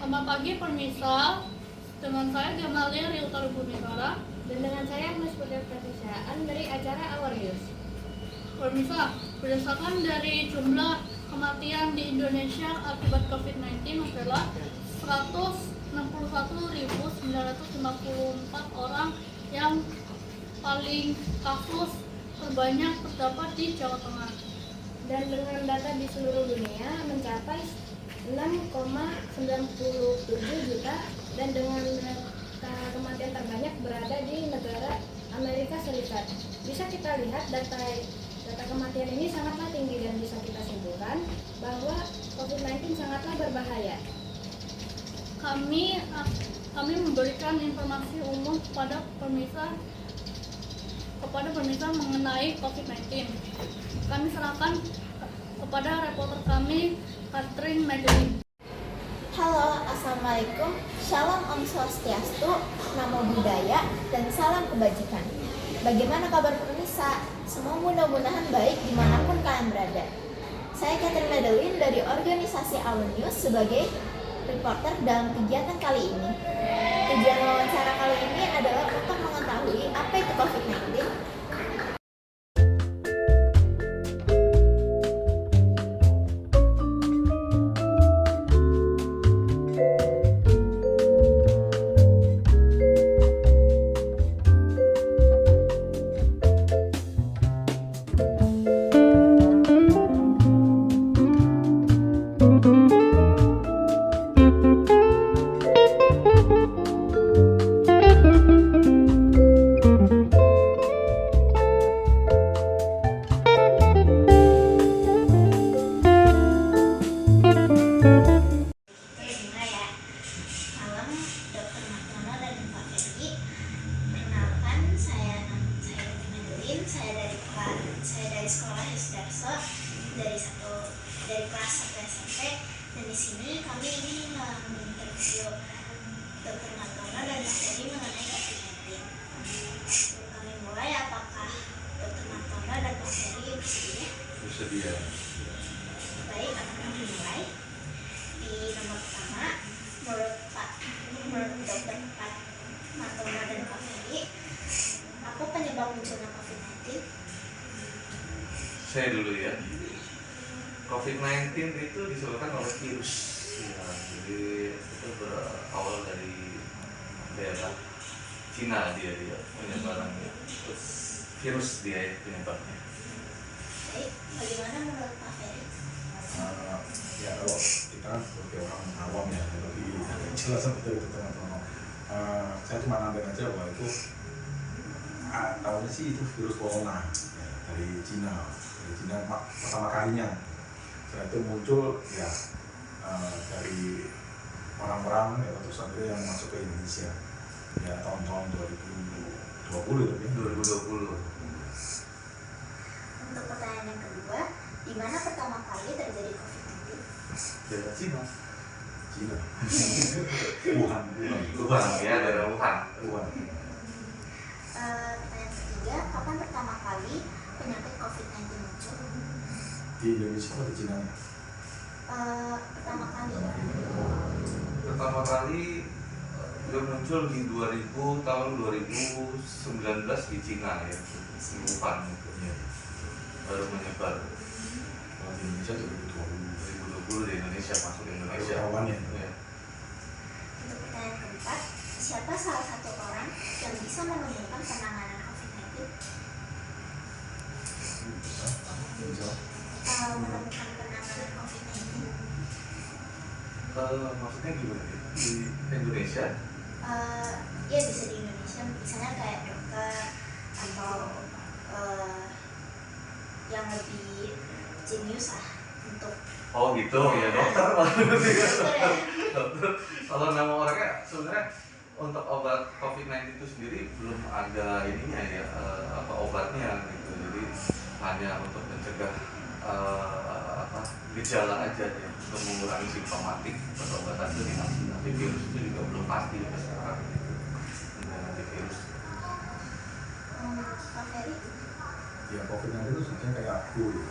Selamat pagi pemirsa, dengan saya Gemalia Riutari Bumegara dan dengan saya Agnes Putri Pratisaan dari acara Our News. Pemirsa, berdasarkan dari jumlah kematian di Indonesia akibat COVID-19 adalah 161.954 orang, yang paling kasus terbanyak terdapat di Jawa Tengah. Dan dengan data di seluruh dunia mencapai 6,97 juta, dan dengan kematian terbanyak berada di negara Amerika Serikat. Bisa kita lihat data kematian ini sangatlah tinggi, dan bisa kita simpulkan bahwa COVID-19 sangatlah berbahaya. Kami memberikan informasi umum kepada pemirsa mengenai COVID-19. Kami serahkan kepada reporter kami, Catherine Madeline. Halo, Assalamualaikum, Shalom Om Swastiastu, Namo Buddhaya, dan salam kebajikan. Bagaimana kabar pemirsa? Semua mudah-mudahan baik dimanapun kalian berada. Saya Catherine Madeline dari organisasi Our News sebagai reporter dalam kegiatan kali ini. Tujuan wawancara kali ini adalah untuk mengetahui apa itu COVID-19, saya dari sekolah Yusterso dari kelas 1 SMP, dan di sini kami ini menginterview Dr. Martono dan Mas Dedi mengenai COVID-19. Sebelum kami mulai, apakah Dr. Martono dan Mas Dedi bersedia? Bersedia. Baik, akan kami mulai. Di nomor pertama, menurut Dr. Martono dan Pak Ferry, apa penyebab munculnya COVID-19? Saya dulu ya. COVID-19 itu disebabkan oleh virus. Ya, jadi itu berawal dari daerah Cina, dia penyebarannya. Terus virus dia penyebabnya. Baik, bagaimana menurut Pak Ferry? Ya, kalau kita kan sebagai orang awam ya, lebih jelas betul itu teman-teman. Saya cuma nambahin aja bahwa itu tahunya sih itu virus corona ya, dari Cina pertama kalinya. Setelah itu muncul ya dari orang-orang ya, terus akhirnya yang masuk ke Indonesia ya tahun-tahun 2020 ya. 2020. Untuk pertanyaan yang kedua, di mana pertama kali terjadi COVID-19? Dari Cina. Wuhan Ya, dari Wuhan. Pertanyaan ketiga, kapan pertama kali penyakit COVID-19 muncul? Di Indonesia atau di Cina? Pertama kali. Pertama kali dia muncul di tahun 2019 di Cina ya, di Wuhan itu. Ya. Baru menyebar. Kalau di Indonesia 2020 di Indonesia, masuk Indonesia. Awalnya. Ya. Untuk pertanyaan keempat, siapa salah satu orang yang bisa menemukan penanganan COVID-19? Menemukan penanganan COVID-19? Maksudnya gimana? Di Indonesia? Ya bisa di Indonesia, misalnya kayak dokter atau yang lebih jenius lah untuk. Oh gitu ya, dokter Ya. dokter. Kalau nama orangnya sebenarnya untuk obat COVID-19 itu sendiri belum ada ininya ya, obatnya gitu. Jadi hanya untuk mencegah gejala aja ya, untuk mengurangi simptomatik. Obat-obatan itu dikasih, tapi virus itu juga belum pasti sampai sekarang gitu. Dengan virus. Pak Ferry? Ya, COVID-19 itu sebenarnya kayak flu ya.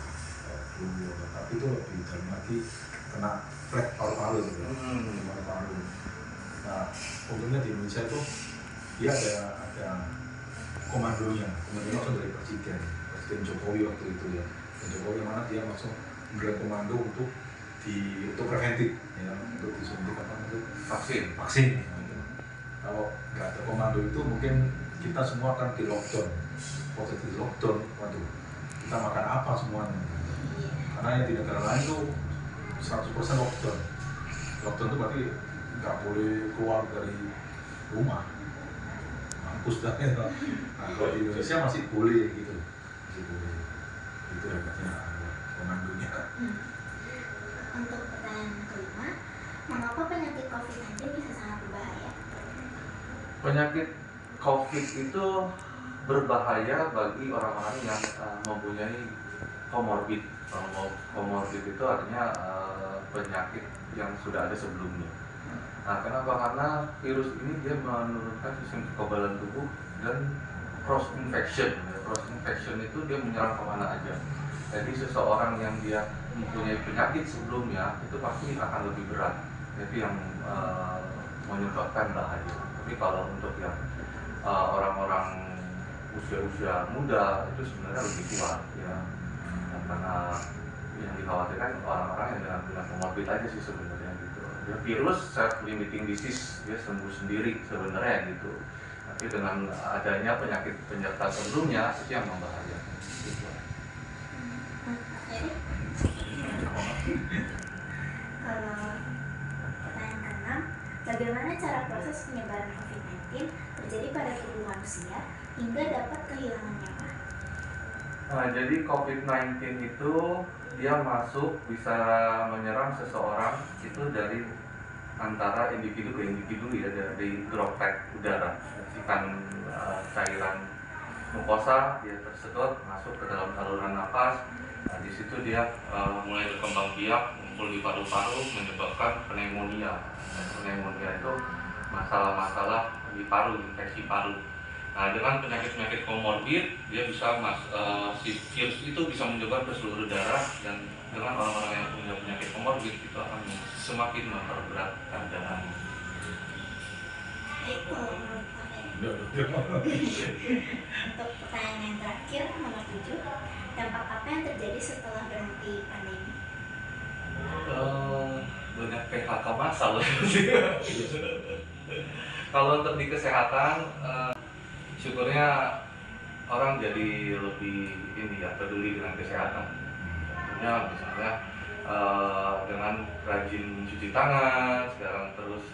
Tapi itu lebih dalam lagi kena flek paru-paru gitu ya. Paru-paru. Nah, untungnya di Indonesia itu dia ada komandonya langsung dari Presiden Jokowi waktu itu ya. Dan Jokowi yang mana dia langsung memberikan komando untuk preventif ya, untuk disuntik untuk vaksin ya, gitu. Kalau nggak ada komando itu mungkin kita semua akan di lockdown. Waktu di lockdown, waduh, kita makan apa semuanya? Karena yang di negara lain tuh 100% lockdown. Lockdown itu berarti nggak boleh keluar dari rumah. Mampus dah ya. Nah, kalau di Indonesia masih boleh gitu, masih boleh. Itu hebatnya komandonya. Untuk pertanyaan kelima, mengapa penyakit COVID-19 bisa sangat berbahaya? Penyakit COVID itu berbahaya bagi orang-orang yang mempunyai komorbid. Komorbid itu artinya penyakit yang sudah ada sebelumnya. Nah, kenapa? Karena virus ini dia menurunkan sistem kekebalan tubuh dan cross infection. Cross infection itu dia menyerang kemana aja. Jadi seseorang yang dia mempunyai penyakit sebelumnya itu pasti akan lebih berat. Jadi yang menyebabkan bahaya. Tapi kalau untuk yang orang-orang usia muda itu sebenarnya lebih kuat ya. Karena yang dikhawatirkan orang-orang yang dengan komorbid aja sih sebenarnya gitu. Ya, virus self limiting disease dia sembuh sendiri sebenarnya gitu. Tapi dengan adanya penyakit penyerta sebelumnya itu yang membahayakan. Gitu. Kalau pertanyaan keenam, bagaimana cara proses penyebaran COVID-19 terjadi pada tubuh manusia hingga dapat kehilangan nyawa? Nah, jadi COVID-19 itu dia masuk bisa menyerang seseorang itu dari antara individu ke individu ya, dari droplet udara, percikan cairan mukosa dia tersedot masuk ke dalam saluran nafas. Nah, di situ dia mulai berkembang biak, muncul di paru-paru, menyebabkan pneumonia. Dan pneumonia itu masalah-masalah di paru, infeksi paru. Nah, dengan penyakit-penyakit komorbid, dia bisa si virus itu bisa menyebar ke seluruh darah, dan dengan orang-orang yang punya penyakit komorbid itu akan semakin memperberat keadaan. Untuk pertanyaan yang terakhir, nomor 7, dampak apa yang terjadi setelah berhenti pandemi? Banyak PHK massal. Kalau untuk di kesehatan, syukurnya orang jadi lebih peduli dengan kesehatan. Contohnya misalnya dengan rajin cuci tangan, sekarang terus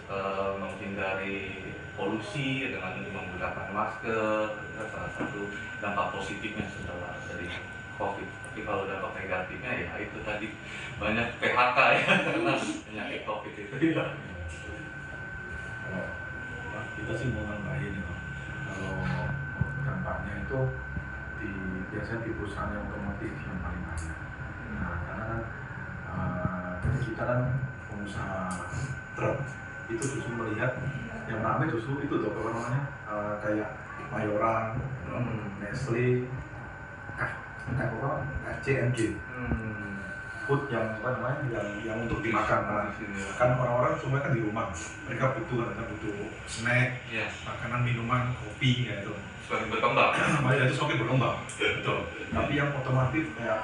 menghindari polusi dengan menggunakan masker, itu salah satu dampak positifnya setelah dari COVID. Tapi kalau dampak negatifnya ya itu tadi banyak PHK ya karena penyakit COVID itu ya. Kalau kita sih mau nambahin ya, kalau dampaknya itu biasanya di perusahaan yang otomotif yang paling banyak. Nah, karena kan kita kan pengusaha truk itu justru melihat yang ramai justru itu tuh apa namanya kayak Mayoran, Nestle, KCMG, food yang apa namanya yang untuk dimakan. Kan orang-orang semua kan di rumah, mereka butuh snack, makanan, minuman, kopi ya itu. Semakin berkembang. Makanya itu semakin berkembang, betul. Tapi yang otomotif kayak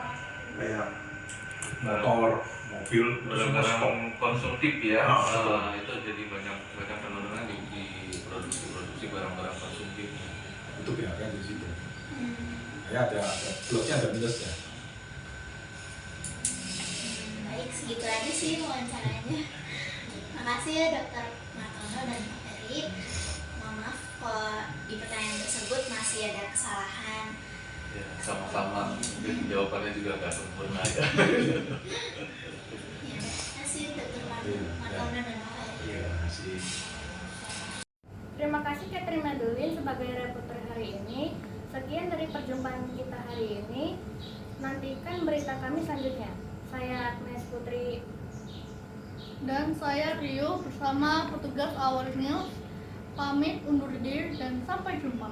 motor, mobil itu semua stop. Konsumtif ya, itu jadi banyak penurunan di produksi barang-barang konsumtif. Itu pihaknya di situ. Ya ada plusnya ada minusnya. Baik, segitu aja sih wawancaranya. Makasih ya Dr. Martono dan Pak Ferry. Mohon maaf kalau di pertanyaan tersebut masih ada kesalahan. Ya, sama-sama. Mungkin jawabannya juga agak sempurna ya. Ya, terima kasih Dr. Martono dan Pak Ferry. Terima kasih. Terima kasih Catherine Madeline sebagai reporter hari ini. Sekian dari perjumpaan kita hari ini. Nantikan berita kami selanjutnya. Saya Agnes Putri Dan saya Rio bersama petugas Our News pamit undur diri dan sampai jumpa.